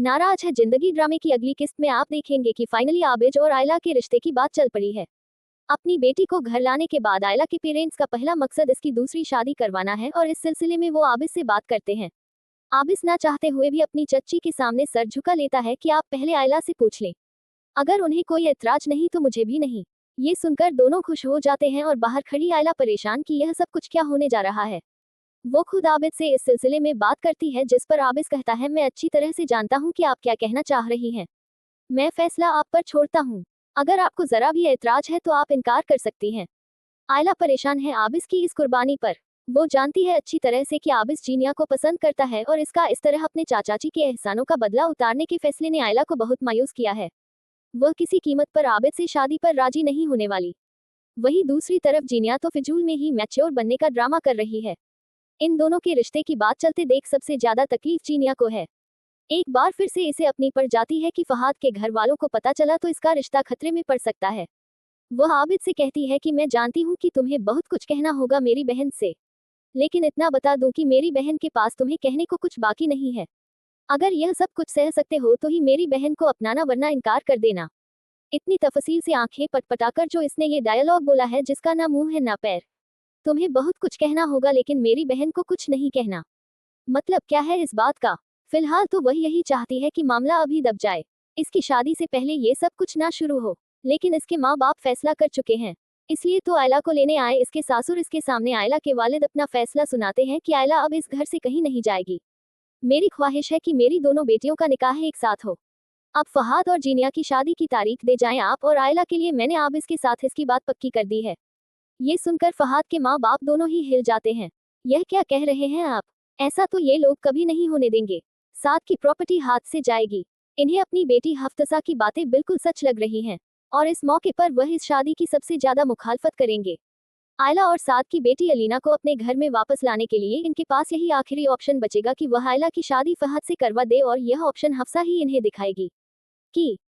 नाराज है जिंदगी ड्रामे की अगली किस्त में आप देखेंगे कि फाइनली आबिज और आयला के रिश्ते की बात चल पड़ी है। अपनी बेटी को घर लाने के बाद आयला के पेरेंट्स का पहला मकसद इसकी दूसरी शादी करवाना है और इस सिलसिले में वो आबिज से बात करते हैं। आबिज ना चाहते हुए भी अपनी चच्ची के सामने सर झुका लेता है कि आप पहले आयला से पूछ लें। अगर उन्हें कोई ऐतराज नहीं तो मुझे भी नहीं। ये सुनकर दोनों खुश हो जाते हैं और बाहर खड़ी आयला परेशान कि यह सब कुछ क्या होने जा रहा है। वो खुद आबिद से इस सिलसिले में बात करती है जिस पर आबिद कहता है, मैं अच्छी तरह से जानता हूँ कि आप क्या कहना चाह रही हैं। मैं फैसला आप पर छोड़ता हूँ। अगर आपको जरा भी ऐतराज है तो आप इनकार कर सकती हैं। आयला परेशान है आबिद की इस कुर्बानी पर। वो जानती है अच्छी तरह से कि आबिद जीनिया को पसंद करता है और इसका इस तरह अपने चाचाजी के एहसानों का बदला उतारने के फैसले ने आयला को बहुत मायूस किया है। वह किसी कीमत पर आबिद से शादी पर राजी नहीं होने वाली। वहीं दूसरी तरफ जीनिया तो फिजूल में ही मैच्योर बनने का ड्रामा कर रही है। इन दोनों के रिश्ते की बात चलते देख सबसे ज्यादा तकलीफ जीनिया को है। एक बार फिर से इसे अपनी पड़ जाती है कि फहाद के घर वालों को पता चला तो इसका रिश्ता खतरे में पड़ सकता है। वह आबिद से कहती है कि मैं जानती हूँ कि तुम्हें बहुत कुछ कहना होगा मेरी बहन से, लेकिन इतना बता दूं कि मेरी बहन के पास तुम्हें कहने को कुछ बाकी नहीं है। अगर यह सब कुछ सह सकते हो तो ही मेरी बहन को अपनाना वरना इनकार कर देना। इतनी तफसील से आंखें पटपटाकर जो इसने ये डायलॉग बोला है जिसका ना मुंह है ना पैर। तुम्हें बहुत कुछ कहना होगा लेकिन मेरी बहन को कुछ नहीं कहना। मतलब क्या है इस बात का? फिलहाल तो वह यही चाहती है कि मामला अभी दब जाए, इसकी शादी से पहले ये सब कुछ ना शुरू हो। लेकिन इसके माँ बाप फैसला कर चुके हैं, इसलिए तो आयला को लेने आए इसके सासुर इसके सामने आयला के वालिद अपना फैसला सुनाते हैं कि आयला अब इस घर से कहीं नहीं जाएगी। मेरी ख्वाहिश है कि मेरी दोनों बेटियों का निकाह एक साथ हो। अब फहाद और जीनिया की शादी की तारीख दे जाएं आप और आयला के लिए मैंने अब इसके साथ इसकी बात पक्की कर दी है। ये सुनकर फहाद के माँ बाप दोनों ही हिल जाते हैं। यह क्या कह रहे हैं आप? ऐसा तो ये लोग कभी नहीं होने देंगे। साथ की प्रॉपर्टी हाथ से जाएगी। इन्हें अपनी बेटी हफ्तसा की बातें बिल्कुल सच लग रही हैं और इस मौके पर वह इस शादी की सबसे ज्यादा मुखालफत करेंगे। आयला और साथ की बेटी अलीना को अपने घर में वापस लाने के लिए इनके पास यही आखिरी ऑप्शन बचेगा कि वह आयला की शादी फहद से करवा दे और यह ऑप्शन हफ्सा ही इन्हें दिखाएगी कि